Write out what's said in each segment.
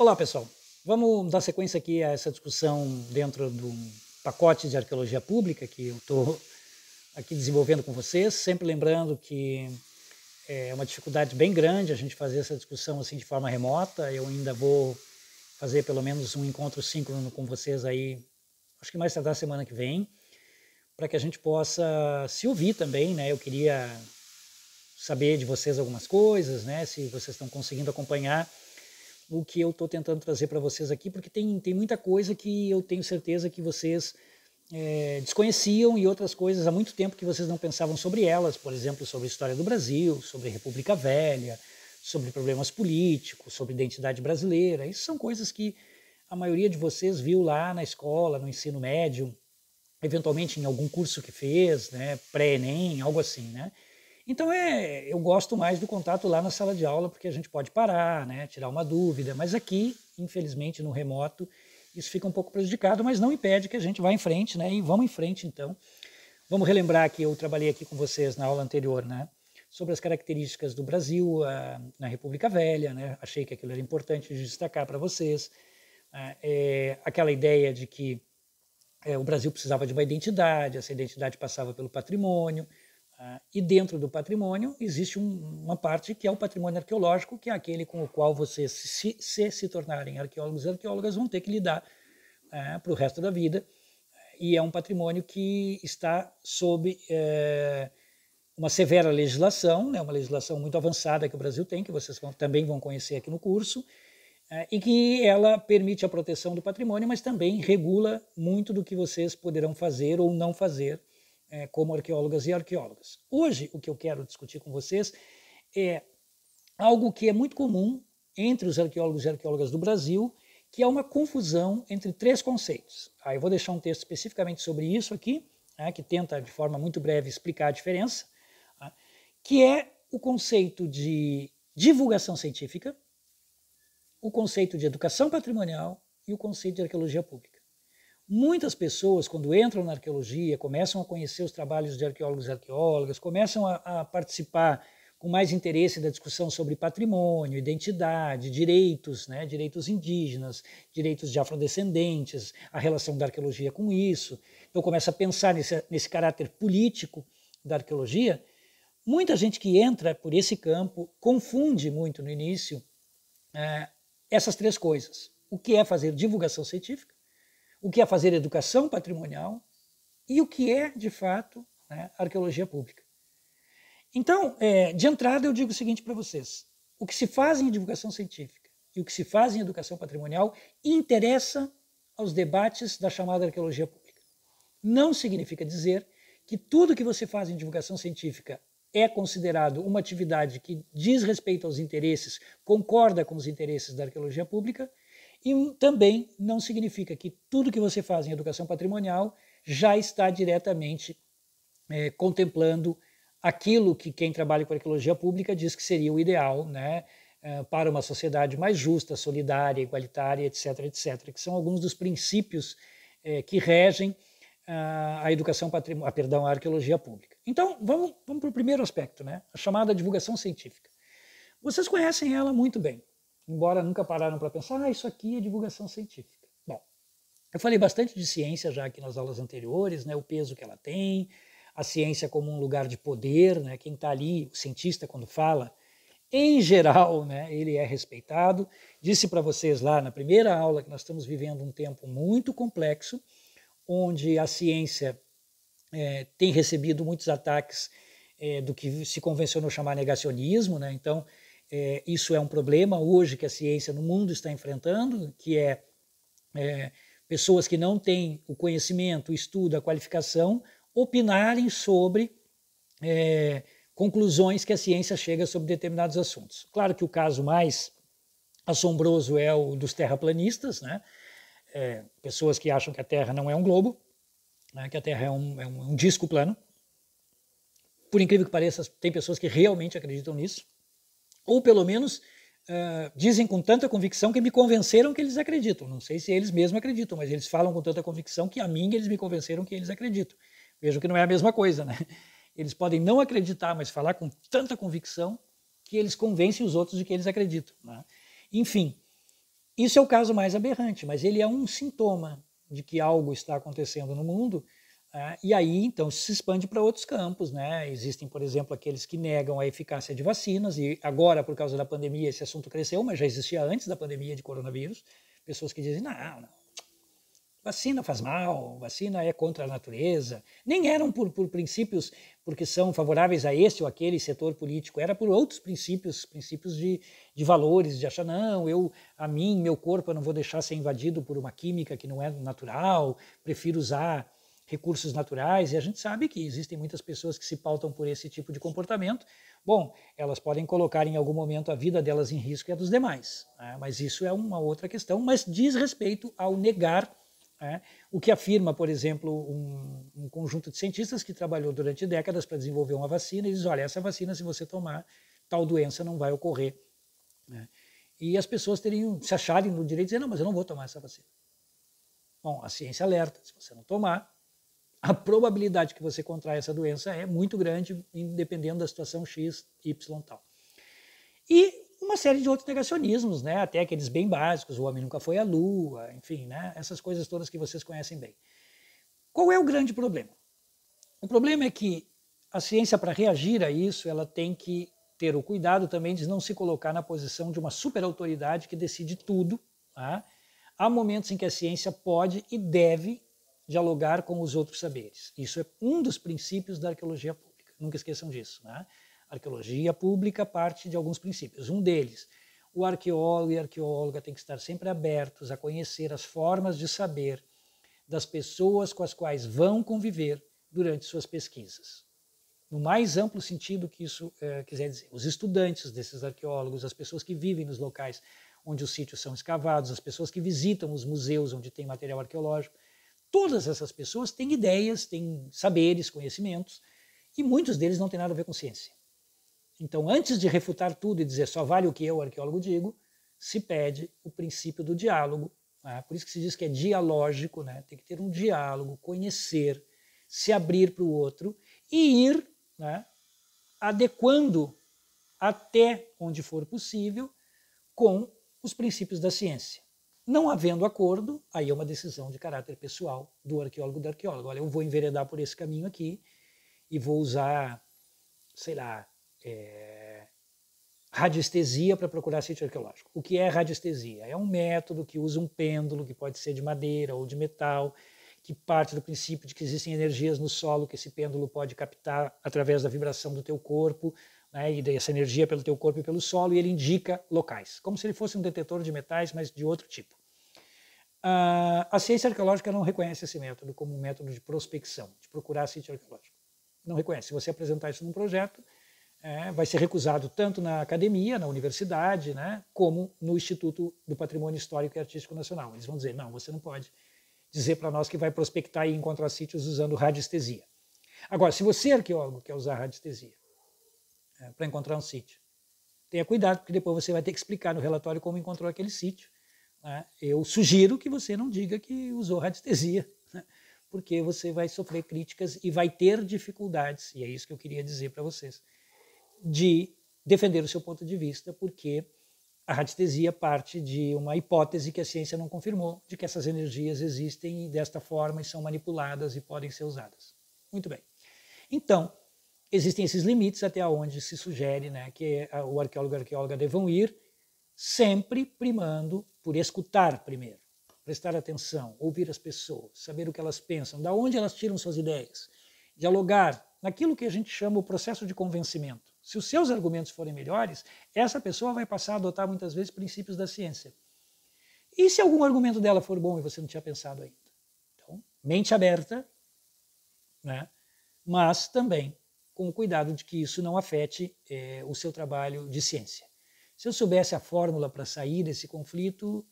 Olá, pessoal. Vamos dar sequência aqui a essa discussão dentro do pacote de arqueologia pública que eu estou aqui desenvolvendo com vocês, sempre lembrando que é uma dificuldade bem grande a gente fazer essa discussão assim de forma remota. Eu ainda vou fazer pelo menos um encontro síncrono com vocês aí, acho que mais tarde da semana que vem, para que a gente possa se ouvir também, né? Eu queria saber de vocês algumas coisas, né? Se vocês estão conseguindo acompanhar o que eu estou tentando trazer para vocês aqui, porque tem muita coisa que eu tenho certeza que vocês desconheciam e outras coisas há muito tempo que vocês não pensavam sobre elas, por exemplo, sobre a história do Brasil, sobre a República Velha, sobre problemas políticos, sobre identidade brasileira. Isso são coisas que a maioria de vocês viu lá na escola, no ensino médio, eventualmente em algum curso que fez, né, pré-ENEM, algo assim, né? Então eu gosto mais do contato lá na sala de aula, porque a gente pode parar, né, tirar uma dúvida, mas aqui, infelizmente, no remoto, isso fica um pouco prejudicado, mas não impede que a gente vá em frente, né, e vamos em frente então. Vamos relembrar que eu trabalhei aqui com vocês na aula anterior, né, sobre as características do Brasil na República Velha, né, achei que aquilo era importante de destacar para vocês, aquela ideia de que o Brasil precisava de uma identidade, essa identidade passava pelo patrimônio, e dentro do patrimônio existe uma parte que é o patrimônio arqueológico, que é aquele com o qual vocês, se tornarem arqueólogos e arqueólogas, vão ter que lidar para o resto da vida. E é um patrimônio que está sob uma severa legislação, né, uma legislação muito avançada que o Brasil tem, que vocês também vão conhecer aqui no curso, e que ela permite a proteção do patrimônio, mas também regula muito do que vocês poderão fazer ou não fazer como arqueólogas e arqueólogas. Hoje, o que eu quero discutir com vocês é algo que é muito comum entre os arqueólogos e arqueólogas do Brasil, que é uma confusão entre três conceitos. Eu vou deixar um texto especificamente sobre isso aqui, que tenta, de forma muito breve, explicar a diferença, que é o conceito de divulgação científica, o conceito de educação patrimonial e o conceito de arqueologia pública. Muitas pessoas, quando entram na arqueologia, começam a conhecer os trabalhos de arqueólogos e arqueólogas, começam a participar com mais interesse da discussão sobre patrimônio, identidade, direitos, né, direitos indígenas, direitos de afrodescendentes, a relação da arqueologia com isso. Então começa a pensar nesse caráter político da arqueologia. Muita gente que entra por esse campo confunde muito no início essas três coisas. O que é fazer divulgação científica, o que é fazer educação patrimonial e o que é, de fato, arqueologia pública. Então, de entrada, eu digo o seguinte para vocês. O que se faz em divulgação científica e o que se faz em educação patrimonial interessa aos debates da chamada arqueologia pública. Não significa dizer que tudo que você faz em divulgação científica é considerado uma atividade que diz respeito aos interesses, concorda com os interesses da arqueologia pública, e também não significa que tudo que você faz em educação patrimonial já está diretamente contemplando aquilo que quem trabalha com arqueologia pública diz que seria o ideal, né, para uma sociedade mais justa, solidária, igualitária, etc., etc., que são alguns dos princípios que regem a educação a arqueologia pública. Então, vamos para o primeiro aspecto, né, a chamada divulgação científica. Vocês conhecem ela muito bem, embora nunca pararam para pensar, isso aqui é divulgação científica. Bom, eu falei bastante de ciência já aqui nas aulas anteriores, né, o peso que ela tem, a ciência como um lugar de poder, né, quem está ali, o cientista quando fala, em geral, né, ele é respeitado. Disse para vocês lá na primeira aula que nós estamos vivendo um tempo muito complexo, onde a ciência tem recebido muitos ataques do que se convencionou chamar negacionismo, né, então isso é um problema hoje que a ciência no mundo está enfrentando, que pessoas que não têm o conhecimento, o estudo, a qualificação, opinarem sobre conclusões que a ciência chega sobre determinados assuntos. Claro que o caso mais assombroso é o dos terraplanistas, né? Pessoas que acham que a Terra não é um globo, né? Que a Terra é um disco plano. Por incrível que pareça, tem pessoas que realmente acreditam nisso, ou pelo menos dizem com tanta convicção que me convenceram que eles acreditam. Não sei se eles mesmos acreditam, mas eles falam com tanta convicção que a mim eles me convenceram que eles acreditam. Vejo que não é a mesma coisa, né? Eles podem não acreditar, mas falar com tanta convicção que eles convencem os outros de que eles acreditam, né? Enfim, Isso é o caso mais aberrante, mas ele é um sintoma de que algo está acontecendo no mundo, e aí então se expande para outros campos, né? Existem, por exemplo, aqueles que negam a eficácia de vacinas, e agora, por causa da pandemia, esse assunto cresceu, mas já existia antes da pandemia de coronavírus, pessoas que dizem, não, vacina faz mal, vacina é contra a natureza. Nem eram por princípios, porque são favoráveis a este ou aquele setor político, era por outros princípios, princípios de valores, de achar, não, meu corpo, eu não vou deixar ser invadido por uma química que não é natural, prefiro usar recursos naturais, e a gente sabe que existem muitas pessoas que se pautam por esse tipo de comportamento. Bom, elas podem colocar em algum momento a vida delas em risco e a dos demais, né? Mas isso é uma outra questão, mas diz respeito ao negar, o que afirma, por exemplo, um conjunto de cientistas que trabalhou durante décadas para desenvolver uma vacina e diz, olha, essa vacina, se você tomar, tal doença não vai ocorrer. Né? E as pessoas teriam, se acharem no direito de dizer, não, mas eu não vou tomar essa vacina. Bom, a ciência alerta, se você não tomar, a probabilidade que você contraia essa doença é muito grande, dependendo da situação X, Y e tal. E uma série de outros negacionismos, né? Até aqueles bem básicos, o homem nunca foi à Lua, enfim, né? Essas coisas todas que vocês conhecem bem. Qual é o grande problema? O problema é que a ciência, para reagir a isso, ela tem que ter o cuidado também de não se colocar na posição de uma superautoridade que decide tudo. Tá? Há momentos em que a ciência pode e deve dialogar com os outros saberes. Isso é um dos princípios da arqueologia pública. Nunca esqueçam disso. Né? A arqueologia pública parte de alguns princípios. Um deles, o arqueólogo e a arqueóloga têm que estar sempre abertos a conhecer as formas de saber das pessoas com as quais vão conviver durante suas pesquisas. No mais amplo sentido que isso quiser dizer. Os estudantes desses arqueólogos, as pessoas que vivem nos locais onde os sítios são escavados, as pessoas que visitam os museus onde tem material arqueológico, todas essas pessoas têm ideias, têm saberes, conhecimentos, e muitos deles não têm nada a ver com ciência. Então, antes de refutar tudo e dizer só vale o que eu, arqueólogo, digo, se pede o princípio do diálogo. Né? Por isso que se diz que é dialógico, né? Tem que ter um diálogo, conhecer, se abrir para o outro e ir, né, adequando até onde for possível com os princípios da ciência. Não havendo acordo, aí é uma decisão de caráter pessoal do arqueólogo da arqueóloga. Olha, eu vou enveredar por esse caminho aqui e vou usar, sei lá, radiestesia para procurar sítio arqueológico. O que é radiestesia? É um método que usa um pêndulo, que pode ser de madeira ou de metal, que parte do princípio de que existem energias no solo que esse pêndulo pode captar através da vibração do teu corpo, né, e dessa energia pelo teu corpo e pelo solo, e ele indica locais, como se ele fosse um detetor de metais, mas de outro tipo. A ciência arqueológica não reconhece esse método como um método de prospecção, de procurar sítio arqueológico. Não reconhece. Se você apresentar isso num projeto, vai ser recusado tanto na academia, na universidade, né, como no Instituto do Patrimônio Histórico e Artístico Nacional. Eles vão dizer, não, você não pode dizer para nós que vai prospectar e encontrar sítios usando radiestesia. Agora, se você, arqueólogo, quer usar radiestesia para encontrar um sítio, tenha cuidado, porque depois você vai ter que explicar no relatório como encontrou aquele sítio. Né? Eu sugiro que você não diga que usou radiestesia, né? Porque você vai sofrer críticas e vai ter dificuldades, e é isso que eu queria dizer para vocês, de defender o seu ponto de vista, porque a radiestesia parte de uma hipótese que a ciência não confirmou, de que essas energias existem desta forma e são manipuladas e podem ser usadas. Muito bem. Então, existem esses limites até onde se sugere, né, que o arqueólogo e a arqueóloga devam ir, sempre primando por escutar primeiro, prestar atenção, ouvir as pessoas, saber o que elas pensam, de onde elas tiram suas ideias, dialogar naquilo que a gente chama o processo de convencimento. Se os seus argumentos forem melhores, essa pessoa vai passar a adotar muitas vezes princípios da ciência. E se algum argumento dela for bom e você não tinha pensado ainda? Então, mente aberta, né? Mas também com o cuidado de que isso não afete o seu trabalho de ciência. Se eu soubesse a fórmula para sair desse conflito,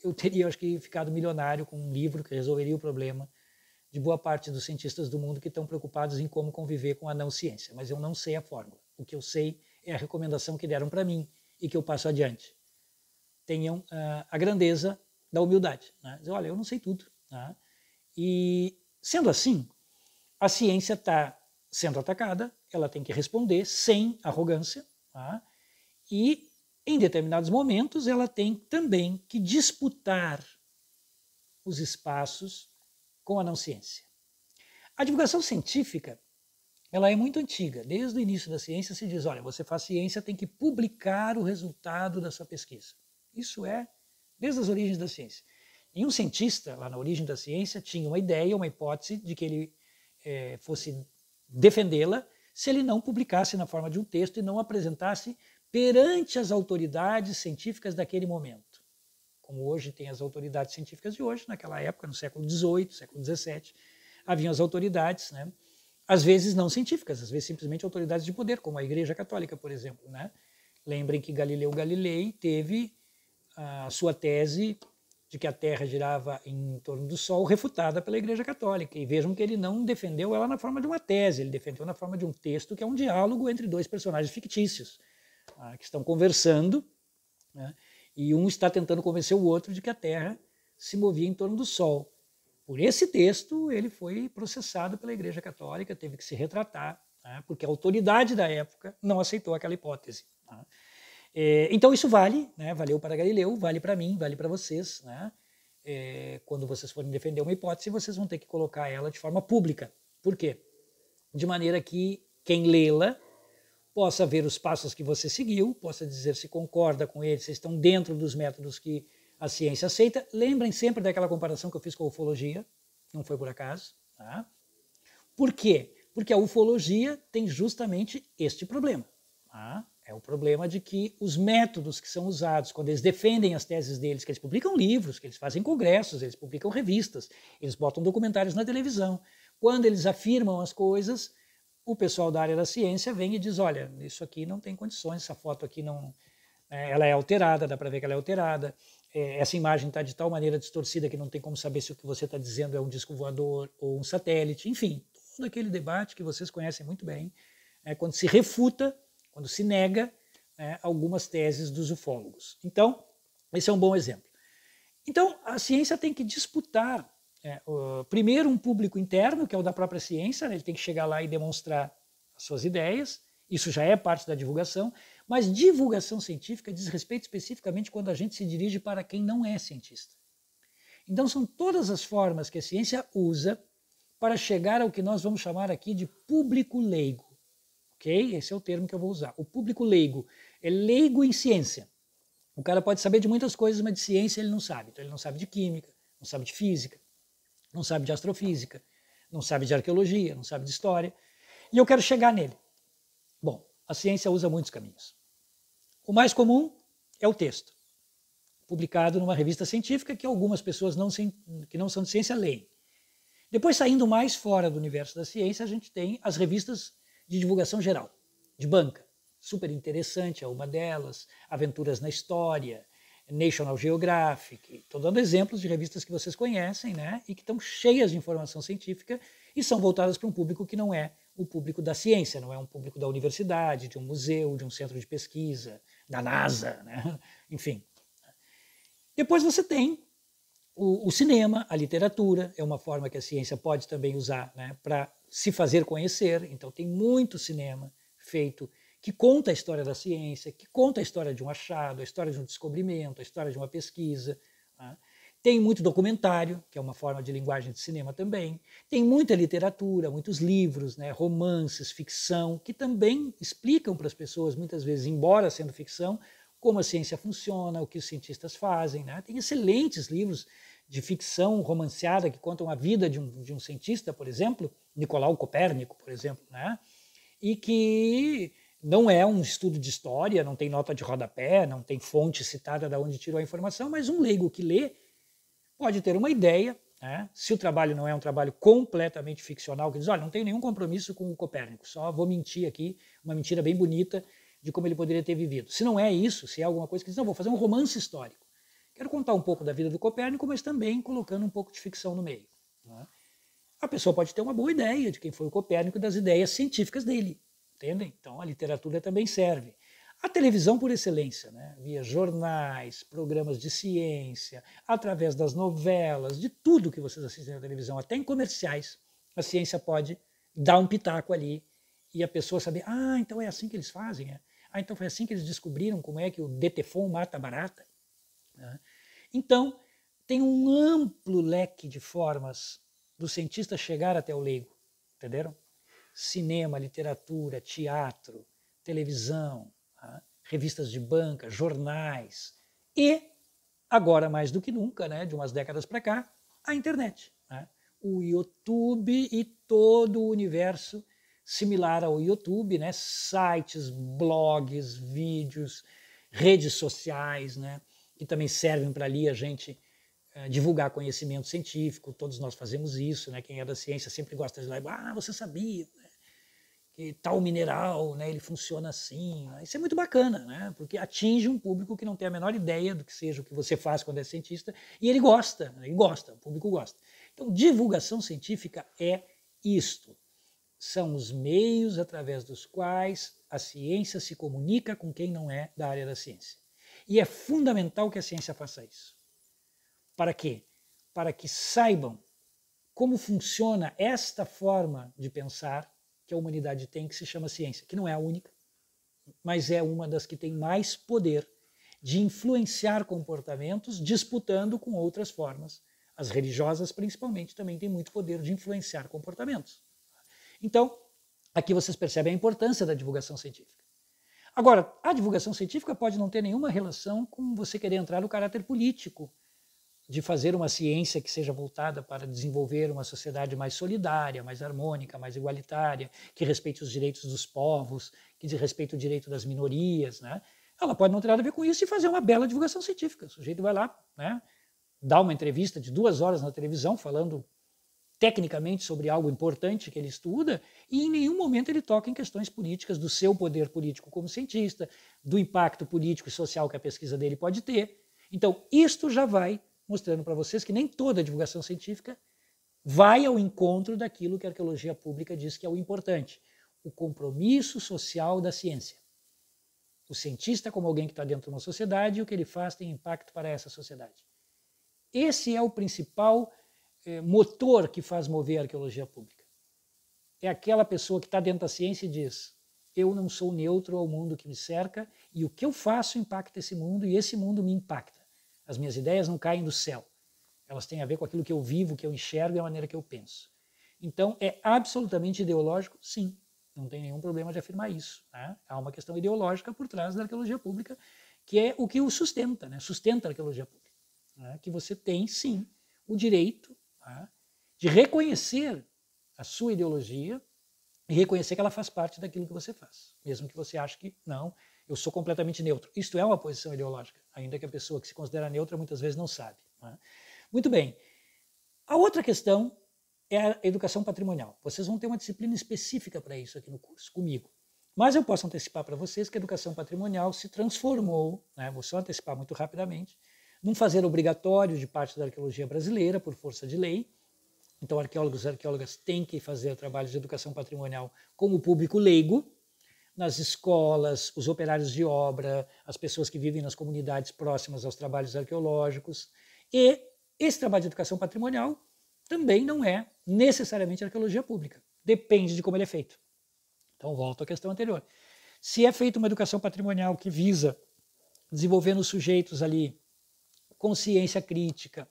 eu teria, acho que, ficado milionário com um livro que resolveria o problema de boa parte dos cientistas do mundo que estão preocupados em como conviver com a não-ciência. Mas eu não sei a fórmula. O que eu sei é a recomendação que deram para mim e que eu passo adiante. Tenham a grandeza da humildade. Né? Dizer, olha, eu não sei tudo. Né? E, sendo assim, a ciência está sendo atacada, ela tem que responder sem arrogância, tá? E em determinados momentos, ela tem também que disputar os espaços com a não ciência. A divulgação científica, ela é muito antiga. Desde o início da ciência se diz, olha, você faz ciência, tem que publicar o resultado da sua pesquisa. Isso é desde as origens da ciência. E um cientista, lá na origem da ciência, tinha uma ideia, uma hipótese de que ele fosse defendê-la se ele não publicasse na forma de um texto e não apresentasse perante as autoridades científicas daquele momento. Como hoje tem as autoridades científicas de hoje, naquela época, no século XVIII, século XVII, haviam as autoridades, né? Às vezes não científicas, às vezes simplesmente autoridades de poder, como a Igreja Católica, por exemplo. Né? Lembrem que Galileu Galilei teve a sua tese de que a Terra girava em torno do Sol refutada pela Igreja Católica. E vejam que ele não defendeu ela na forma de uma tese, ele defendeu na forma de um texto que é um diálogo entre dois personagens fictícios, que estão conversando, né? E um está tentando convencer o outro de que a Terra se movia em torno do Sol. Por esse texto, ele foi processado pela Igreja Católica, teve que se retratar, né? Porque a autoridade da época não aceitou aquela hipótese. Né? Então isso vale, né? Valeu para Galileu, vale para mim, vale para vocês. Né? Quando vocês forem defender uma hipótese, vocês vão ter que colocar ela de forma pública. Por quê? De maneira que quem lê-la possa ver os passos que você seguiu, possa dizer se concorda com eles, se estão dentro dos métodos que a ciência aceita. Lembrem sempre daquela comparação que eu fiz com a ufologia, não foi por acaso. Tá? Por quê? Porque a ufologia tem justamente este problema. Tá? É o problema de que os métodos que são usados, quando eles defendem as teses deles, que eles publicam livros, que eles fazem congressos, eles publicam revistas, eles botam documentários na televisão. Quando eles afirmam as coisas, o pessoal da área da ciência vem e diz, olha, isso aqui não tem condições, essa foto aqui não, ela é alterada, dá para ver que ela é alterada, essa imagem está de tal maneira distorcida que não tem como saber se o que você está dizendo é um disco voador ou um satélite, enfim, todo aquele debate que vocês conhecem muito bem, quando se refuta, quando se nega algumas teses dos ufólogos. Então, esse é um bom exemplo. Então, a ciência tem que disputar primeiro um público interno, que é o da própria ciência, né? Ele tem que chegar lá e demonstrar as suas ideias, isso já é parte da divulgação, mas divulgação científica diz respeito especificamente quando a gente se dirige para quem não é cientista. Então são todas as formas que a ciência usa para chegar ao que nós vamos chamar aqui de público leigo. Ok? Esse é o termo que eu vou usar. O público leigo é leigo em ciência. O cara pode saber de muitas coisas, mas de ciência ele não sabe. Então ele não sabe de química, não sabe de física, não sabe de astrofísica, não sabe de arqueologia, não sabe de história. E eu quero chegar nele. Bom, a ciência usa muitos caminhos. O mais comum é o texto, publicado numa revista científica que algumas pessoas que não são de ciência leem. Depois, saindo mais fora do universo da ciência, a gente tem as revistas de divulgação geral, de banca. Super interessante é uma delas, Aventuras na História, National Geographic. Estou dando exemplos de revistas que vocês conhecem, né? E que estão cheias de informação científica e são voltadas para um público que não é o público da ciência, não é um público da universidade, de um museu, de um centro de pesquisa, da NASA, né? Enfim. Depois você tem o cinema, a literatura, é uma forma que a ciência pode também usar, né, para se fazer conhecer. Então tem muito cinema feito que conta a história da ciência, que conta a história de um achado, a história de um descobrimento, a história de uma pesquisa. Né? Tem muito documentário, que é uma forma de linguagem de cinema também. Tem muita literatura, muitos livros, né, romances, ficção, que também explicam para as pessoas, muitas vezes, embora sendo ficção, como a ciência funciona, o que os cientistas fazem. Né? Tem excelentes livros de ficção romanceada que contam a vida de um cientista, por exemplo, Nicolau Copérnico, por exemplo, né? E que não é um estudo de história, não tem nota de rodapé, não tem fonte citada de onde tirou a informação, mas um leigo que lê pode ter uma ideia, né? Se o trabalho não é um trabalho completamente ficcional, que diz, olha, não tenho nenhum compromisso com o Copérnico, só vou mentir aqui, uma mentira bem bonita de como ele poderia ter vivido. Se não é isso, se é alguma coisa que diz, não, vou fazer um romance histórico. Quero contar um pouco da vida do Copérnico, mas também colocando um pouco de ficção no meio. Né? A pessoa pode ter uma boa ideia de quem foi o Copérnico e das ideias científicas dele. Entendem? Então a literatura também serve. A televisão por excelência, né? Via jornais, programas de ciência, através das novelas, de tudo que vocês assistem na televisão, até em comerciais, a ciência pode dar um pitaco ali e a pessoa saber, então é assim que eles fazem. Ah, então foi assim que eles descobriram como é que o DTFON mata a barata? Né? Então, tem um amplo leque de formas do cientista chegar até o leigo, entenderam? Cinema, literatura, teatro, televisão, tá? Revistas de banca, jornais e, agora mais do que nunca, né, de umas décadas para cá, a internet. Né? O YouTube e todo o universo similar ao YouTube, né? Sites, blogs, vídeos, redes sociais, né? Que também servem para ali a gente divulgar conhecimento científico, todos nós fazemos isso, né? Quem é da ciência sempre gosta de lá, você sabia, né? Que tal mineral, né, ele funciona assim. Né? Isso é muito bacana, né? Porque atinge um público que não tem a menor ideia do que seja o que você faz quando é cientista, e ele gosta, o público gosta. Então, divulgação científica é isto. São os meios através dos quais a ciência se comunica com quem não é da área da ciência. E é fundamental que a ciência faça isso. Para quê? Para que saibam como funciona esta forma de pensar que a humanidade tem, que se chama ciência, que não é a única, mas é uma das que tem mais poder de influenciar comportamentos, disputando com outras formas. As religiosas, principalmente, também têm muito poder de influenciar comportamentos. Então, aqui vocês percebem a importância da divulgação científica. Agora, a divulgação científica pode não ter nenhuma relação com você querer entrar no caráter político, de fazer uma ciência que seja voltada para desenvolver uma sociedade mais solidária, mais harmônica, mais igualitária, que respeite os direitos dos povos, que respeite o direito das minorias. Né? Ela pode não ter nada a ver com isso e fazer uma bela divulgação científica. O sujeito vai lá, né, dá uma entrevista de 2 horas na televisão falando tecnicamente sobre algo importante que ele estuda, e em nenhum momento ele toca em questões políticas do seu poder político como cientista, do impacto político e social que a pesquisa dele pode ter. Então, isto já vai mostrando para vocês que nem toda divulgação científica vai ao encontro daquilo que a arqueologia pública diz que é o importante, o compromisso social da ciência. O cientista como alguém que está dentro de uma sociedade e o que ele faz tem impacto para essa sociedade. Esse é o principal motor que faz mover a arqueologia pública. É aquela pessoa que está dentro da ciência e diz: eu não sou neutro ao mundo que me cerca e o que eu faço impacta esse mundo e esse mundo me impacta. As minhas ideias não caem do céu. Elas têm a ver com aquilo que eu vivo, que eu enxergo e a maneira que eu penso. Então, é absolutamente ideológico? Sim. Não tem nenhum problema de afirmar isso. Né? Há uma questão ideológica por trás da arqueologia pública, que é o que o sustenta, né? Sustenta a arqueologia pública. Né? Que você tem, sim, o direito, né, de reconhecer a sua ideologia e reconhecer que ela faz parte daquilo que você faz. Mesmo que você ache que não, eu sou completamente neutro. Isto é uma posição ideológica, ainda que a pessoa que se considera neutra muitas vezes não sabe. Né? Muito bem. A outra questão é a educação patrimonial. Vocês vão ter uma disciplina específica para isso aqui no curso, comigo. Mas eu posso antecipar para vocês que a educação patrimonial se transformou, né, vou só antecipar muito rapidamente, num fazer obrigatório de parte da arqueologia brasileira, por força de lei. Então, arqueólogos e arqueólogas têm que fazer trabalhos de educação patrimonial com o público leigo, nas escolas, os operários de obra, as pessoas que vivem nas comunidades próximas aos trabalhos arqueológicos. E esse trabalho de educação patrimonial também não é necessariamente arqueologia pública. Depende de como ele é feito. Então, volto à questão anterior. Se é feita uma educação patrimonial que visa desenvolver nos sujeitos ali consciência crítica,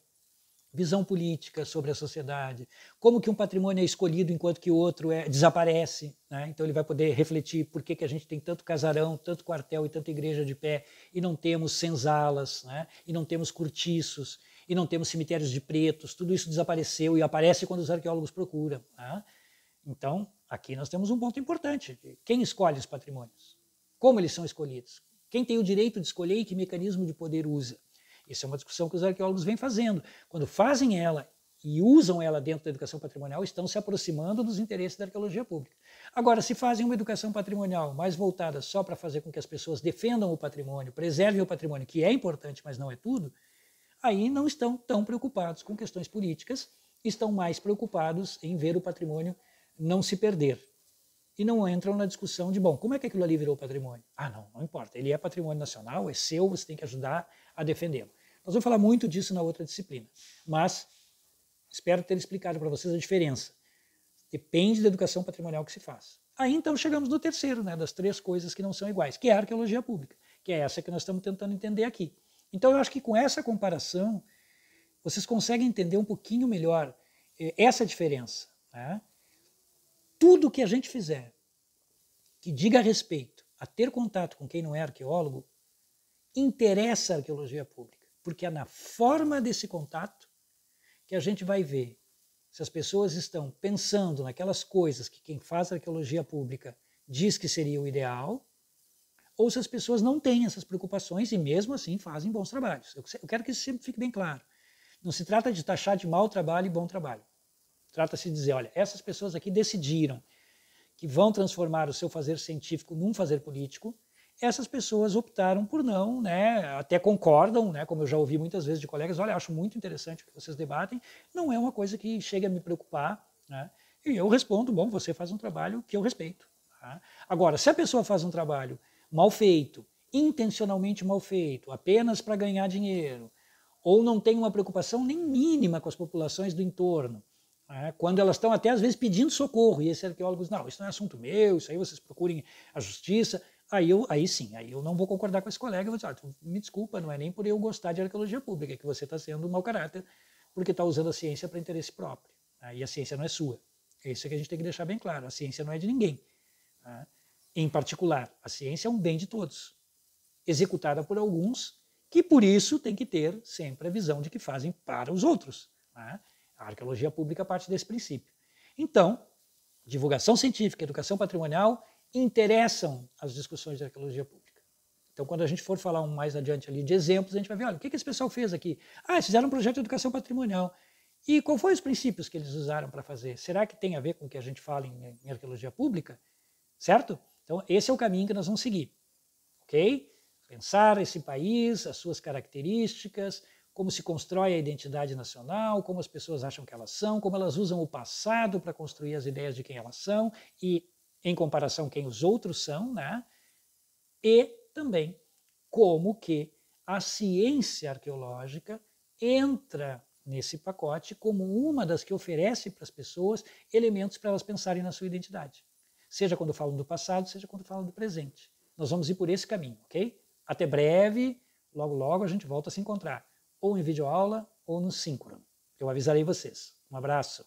visão política sobre a sociedade, como que um patrimônio é escolhido enquanto que o outro desaparece, né? Então ele vai poder refletir por que a gente tem tanto casarão, tanto quartel e tanta igreja de pé e não temos senzalas, né? E não temos cortiços, e não temos cemitérios de pretos, tudo isso desapareceu e aparece quando os arqueólogos procuram. Né? Então, aqui nós temos um ponto importante. Quem escolhe os patrimônios? Como eles são escolhidos? Quem tem o direito de escolher e que mecanismo de poder usa? Isso é uma discussão que os arqueólogos vêm fazendo. Quando fazem ela e usam ela dentro da educação patrimonial, estão se aproximando dos interesses da arqueologia pública. Agora, se fazem uma educação patrimonial mais voltada só para fazer com que as pessoas defendam o patrimônio, preservem o patrimônio, que é importante, mas não é tudo, aí não estão tão preocupados com questões políticas, estão mais preocupados em ver o patrimônio não se perder. E não entram na discussão de, bom, como é que aquilo ali virou patrimônio? Ah, não importa, ele é patrimônio nacional, é seu, você tem que ajudar a defendê-lo. Nós vamos falar muito disso na outra disciplina, mas espero ter explicado para vocês a diferença. Depende da educação patrimonial que se faz. Aí então chegamos no terceiro, né, das 3 coisas que não são iguais, que é a arqueologia pública, que é essa que nós estamos tentando entender aqui. Então eu acho que com essa comparação vocês conseguem entender um pouquinho melhor essa diferença. Né? Tudo que a gente fizer que diga respeito a ter contato com quem não é arqueólogo interessa a arqueologia pública, porque é na forma desse contato que a gente vai ver se as pessoas estão pensando naquelas coisas que quem faz arqueologia pública diz que seria o ideal, ou se as pessoas não têm essas preocupações e mesmo assim fazem bons trabalhos. Eu quero que isso sempre fique bem claro. Não se trata de taxar de mau trabalho e bom trabalho. Trata-se de dizer, olha, essas pessoas aqui decidiram que vão transformar o seu fazer científico num fazer político, essas pessoas optaram por não, né, até concordam, né, como eu já ouvi muitas vezes de colegas, olha, acho muito interessante o que vocês debatem, não é uma coisa que chega a me preocupar, né, e eu respondo, bom, você faz um trabalho que eu respeito. Tá? Agora, se a pessoa faz um trabalho mal feito, intencionalmente mal feito, apenas para ganhar dinheiro, ou não tem uma preocupação nem mínima com as populações do entorno, né? Quando elas estão até às vezes pedindo socorro, e esse arqueólogo diz, não, isso não é assunto meu, isso aí vocês procurem a justiça, aí sim, aí eu não vou concordar com esse colega, eu vou dizer, me desculpa, não é nem por eu gostar de arqueologia pública, é que você está sendo um mau caráter, porque está usando a ciência para interesse próprio, né? E a ciência não é sua. É isso que a gente tem que deixar bem claro, a ciência não é de ninguém. Né? Em particular, a ciência é um bem de todos, executada por alguns, que por isso tem que ter sempre a visão de que fazem para os outros. Né? A arqueologia pública parte desse princípio. Então, divulgação científica, educação patrimonial interessam as discussões de arqueologia pública. Então, quando a gente for falar mais adiante ali de exemplos, a gente vai ver, olha, o que esse pessoal fez aqui? Ah, eles fizeram um projeto de educação patrimonial. E qual foi os princípios que eles usaram para fazer? Será que tem a ver com o que a gente fala em arqueologia pública? Certo? Então, esse é o caminho que nós vamos seguir. Ok? Pensar esse país, as suas características, como se constrói a identidade nacional, como as pessoas acham que elas são, como elas usam o passado para construir as ideias de quem elas são e, em comparação, quem os outros são, né? E também como que a ciência arqueológica entra nesse pacote como uma das que oferece para as pessoas elementos para elas pensarem na sua identidade. Seja quando falam do passado, seja quando falam do presente. Nós vamos ir por esse caminho, ok? Até breve, logo logo a gente volta a se encontrar, ou em videoaula ou no síncrono. Eu avisarei vocês. Um abraço.